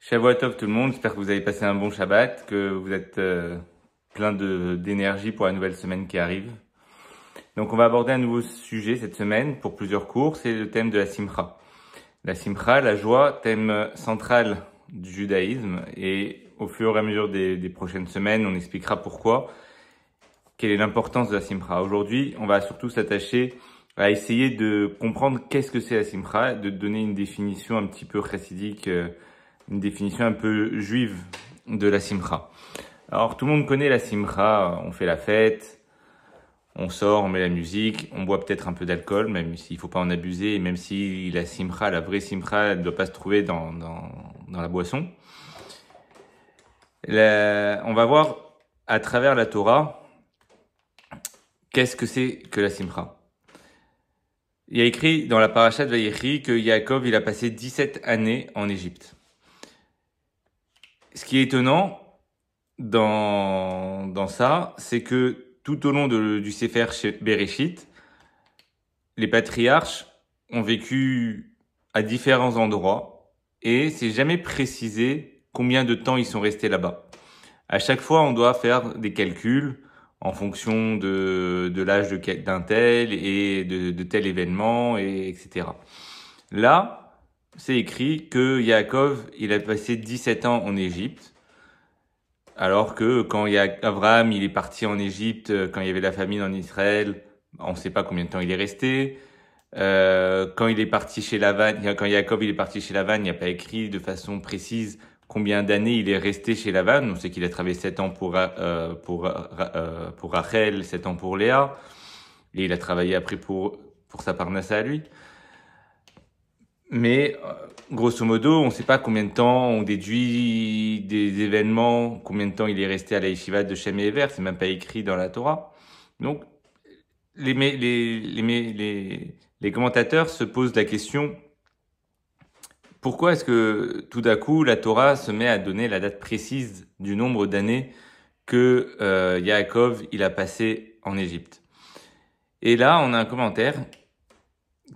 Shavua Tov tout le monde, j'espère que vous avez passé un bon Shabbat, que vous êtes plein d'énergie pour la nouvelle semaine qui arrive. Donc on va aborder un nouveau sujet cette semaine pour plusieurs cours, c'est le thème de la Simcha. La Simcha, la joie, thème central du judaïsme, et au fur et à mesure des prochaines semaines, on expliquera pourquoi, quelle est l'importance de la Simcha. Aujourd'hui, on va surtout s'attacher à essayer de comprendre qu'est-ce que c'est la Simcha, de donner une définition un petit peu chassidique, une définition un peu juive de la Simcha. Alors tout le monde connaît la Simcha, on fait la fête, on sort, on met la musique, on boit peut-être un peu d'alcool, même s'il faut pas en abuser, et même si la Simcha, la vraie Simcha, elle ne doit pas se trouver dans la boisson. On va voir à travers la Torah, qu'est-ce que c'est que la Simcha. Il y a écrit dans la paracha de Vayechi que Yaakov, il a passé 17 années en Égypte. Ce qui est étonnant dans ça, c'est que tout au long du Sefer Bereshit, les patriarches ont vécu à différents endroits et c'est jamais précisé combien de temps ils sont restés là-bas. À chaque fois, on doit faire des calculs en fonction de l'âge d'un tel et de tel événement, etc. Là, c'est écrit que Yaakov, il a passé 17 ans en Égypte, alors que quand Abraham, il est parti en Égypte, quand il y avait la famine en Israël, on ne sait pas combien de temps il est resté. Quand il est parti chez Lavan, quand Yaakov il est parti chez Lavan, il n'y a pas écrit de façon précise combien d'années il est resté chez Lavan. On sait qu'il a travaillé 7 ans pour Rachel, 7 ans pour Léa, et il a travaillé après pour sa parnassa à lui. Mais grosso modo, on ne sait pas combien de temps, on déduit des événements, combien de temps il est resté à la yeshiva de Shem et Ever, c'est même pas écrit dans la Torah. Donc, les commentateurs se posent la question, pourquoi est-ce que tout d'un coup la Torah se met à donner la date précise du nombre d'années que Yaakov il a passé en Égypte? Et là, on a un commentaire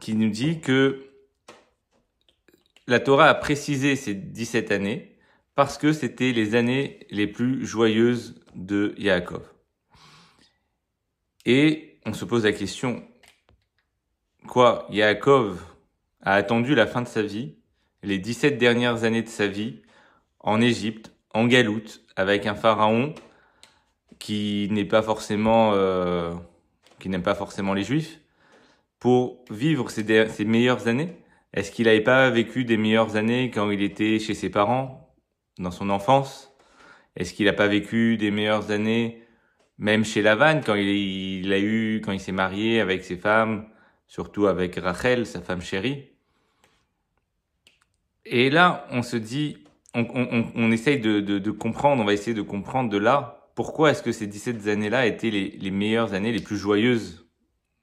qui nous dit que la Torah a précisé ces 17 années parce que c'était les années les plus joyeuses de Yaakov. Et on se pose la question, quoi, Yaakov a attendu la fin de sa vie, les 17 dernières années de sa vie, en Égypte, en galoute, avec un pharaon qui n'est pas forcément, qui n'aime pas forcément les Juifs, pour vivre ses meilleures années? Est-ce qu'il n'avait pas vécu des meilleures années quand il était chez ses parents, dans son enfance? Est-ce qu'il n'a pas vécu des meilleures années même chez Lavan quand il s'est marié avec ses femmes, surtout avec Rachel, sa femme chérie? Et là, on se dit, on essaye de comprendre, on va essayer de comprendre de là, pourquoi est-ce que ces 17 années-là étaient les meilleures années, les plus joyeuses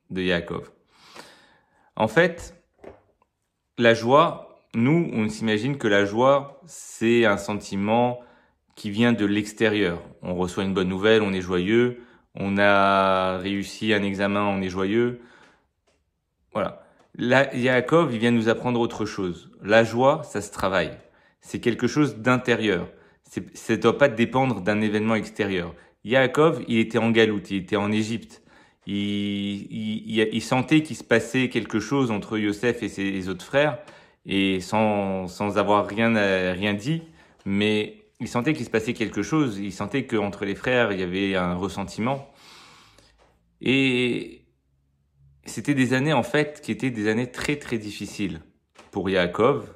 de Yaakov? En fait, la joie, nous, on s'imagine que la joie, c'est un sentiment qui vient de l'extérieur. On reçoit une bonne nouvelle, on est joyeux. On a réussi un examen, on est joyeux. Voilà. Là, Yaakov, il vient nous apprendre autre chose. La joie, ça se travaille. C'est quelque chose d'intérieur. Ça ne doit pas dépendre d'un événement extérieur. Yaakov, il était en galoute, il était en Égypte. Il sentait qu'il se passait quelque chose entre Yosef et ses autres frères, et sans avoir rien dit, mais il sentait qu'il se passait quelque chose, il sentait qu'entre les frères, il y avait un ressentiment. Et c'était des années, en fait, qui étaient des années très, très difficiles pour Yaakov.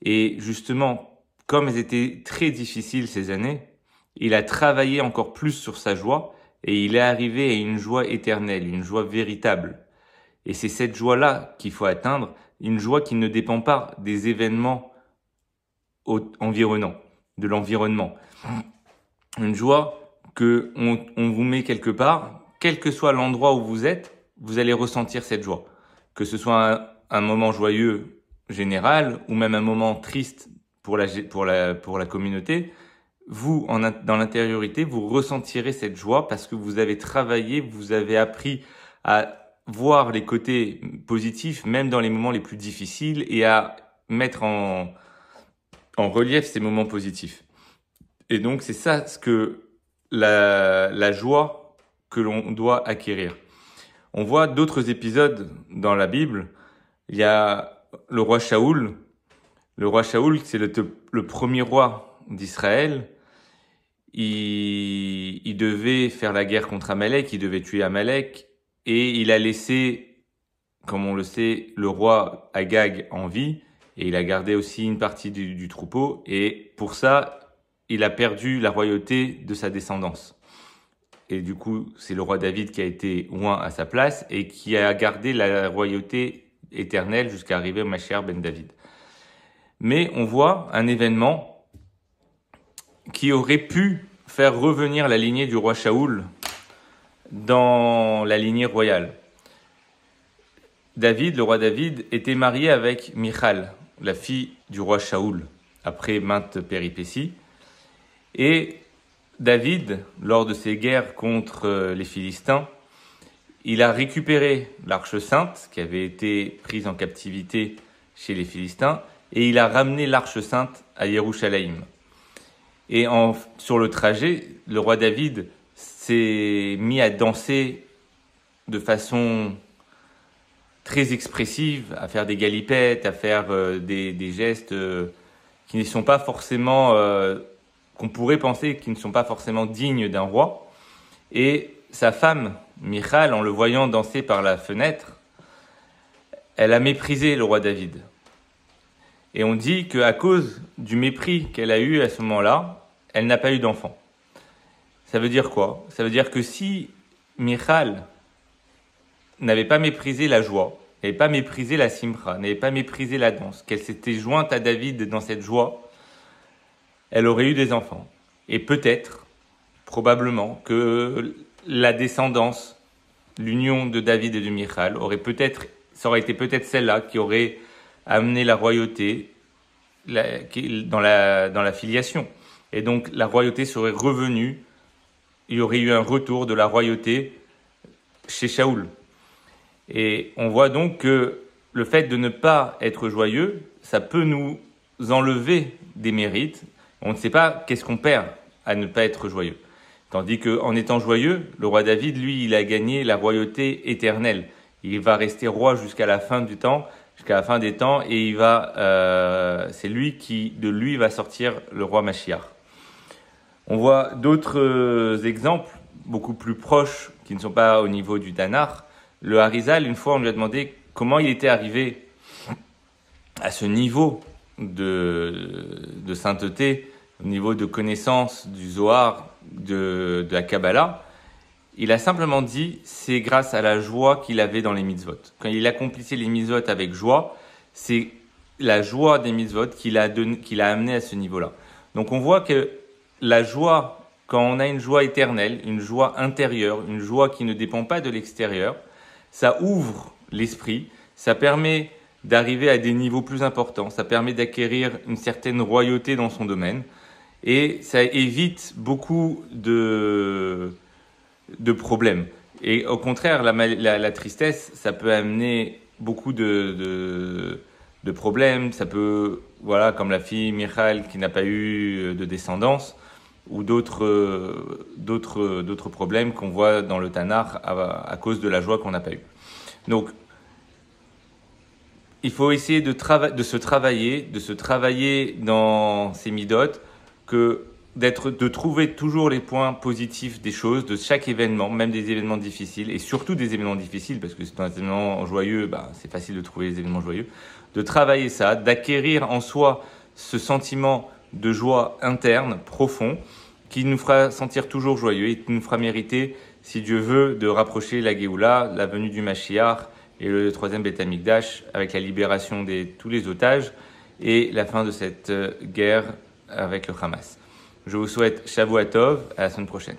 Et justement, comme elles étaient très difficiles ces années, il a travaillé encore plus sur sa joie, et il est arrivé à une joie éternelle, une joie véritable. Et c'est cette joie-là qu'il faut atteindre, une joie qui ne dépend pas des événements environnants, de l'environnement. Une joie que on vous met quelque part, quel que soit l'endroit où vous êtes, vous allez ressentir cette joie. Que ce soit un moment joyeux général ou même un moment triste pour la communauté, vous, dans l'intériorité, vous ressentirez cette joie parce que vous avez travaillé, vous avez appris à voir les côtés positifs, même dans les moments les plus difficiles, et à mettre en relief ces moments positifs. Et donc c'est ça ce que la joie que l'on doit acquérir. On voit d'autres épisodes dans la Bible. Il y a le roi Shaoul. Le roi Shaoul, c'est le premier roi d'Israël. Il devait faire la guerre contre Amalek, il devait tuer Amalek, et il a laissé, comme on le sait, le roi Agag en vie, et il a gardé aussi une partie du troupeau, et pour ça, il a perdu la royauté de sa descendance. Et du coup, c'est le roi David qui a été oint à sa place, et qui a gardé la royauté éternelle jusqu'à arriver au Mashiach ben David. Mais on voit un événement qui aurait pu faire revenir la lignée du roi Shaoul dans la lignée royale. David, le roi David, était marié avec Michal, la fille du roi Shaoul, après maintes péripéties. Et David, lors de ses guerres contre les Philistins, il a récupéré l'Arche Sainte, qui avait été prise en captivité chez les Philistins, et il a ramené l'Arche Sainte à Yerushalayim. Et sur le trajet, le roi David s'est mis à danser de façon très expressive, à faire des galipettes, à faire des gestes qui ne sont pas forcément, qu'on pourrait penser qui ne sont pas forcément dignes d'un roi. Et sa femme, Michal, en le voyant danser par la fenêtre, elle a méprisé le roi David. Et on dit qu'à cause du mépris qu'elle a eu à ce moment-là, elle n'a pas eu d'enfant. Ça veut dire quoi? Ça veut dire que si Michal n'avait pas méprisé la joie, n'avait pas méprisé la simcha, n'avait pas méprisé la danse, qu'elle s'était jointe à David dans cette joie, elle aurait eu des enfants. Et peut-être, probablement, que la descendance, l'union de David et de Michal, ça aurait été peut-être celle-là qui aurait amené la royauté dans la filiation. Et donc la royauté serait revenue, il y aurait eu un retour de la royauté chez Shaoul. Et on voit donc que le fait de ne pas être joyeux, ça peut nous enlever des mérites. On ne sait pas qu'est-ce qu'on perd à ne pas être joyeux. Tandis qu'en étant joyeux, le roi David, lui, il a gagné la royauté éternelle. Il va rester roi jusqu'à la fin du temps, jusqu'à la fin des temps, et c'est lui qui, de lui, va sortir le roi Mashiach. On voit d'autres exemples, beaucoup plus proches, qui ne sont pas au niveau du Danar. Le Harizal, une fois, on lui a demandé comment il était arrivé à ce niveau de sainteté, au niveau de connaissance du Zohar, de la Kabbalah. Il a simplement dit, c'est grâce à la joie qu'il avait dans les mitzvot. Quand il accomplissait les mitzvot avec joie, c'est la joie des mitzvot qui l'a amené à ce niveau-là. Donc on voit que la joie, quand on a une joie éternelle, une joie intérieure, une joie qui ne dépend pas de l'extérieur, ça ouvre l'esprit, ça permet d'arriver à des niveaux plus importants, ça permet d'acquérir une certaine royauté dans son domaine, et ça évite beaucoup de problèmes. Et au contraire, la tristesse, ça peut amener beaucoup de problèmes. Ça peut, voilà, comme la fille Michal qui n'a pas eu de descendance, ou d'autres problèmes qu'on voit dans le Tanakh à cause de la joie qu'on n'a pas eue. Donc, il faut essayer de se travailler dans ces midotes, de trouver toujours les points positifs des choses, de chaque événement, même des événements difficiles, et surtout des événements difficiles, parce que c'est un événement joyeux, c'est facile de trouver les événements joyeux, de travailler ça, d'acquérir en soi ce sentiment de joie interne, profond, qui nous fera sentir toujours joyeux et qui nous fera mériter, si Dieu veut, de rapprocher la Géoula, la venue du Mashiach et le troisième Beth Amikdash, avec la libération de tous les otages et la fin de cette guerre avec le Hamas. Je vous souhaite Shavua Tov, à la semaine prochaine.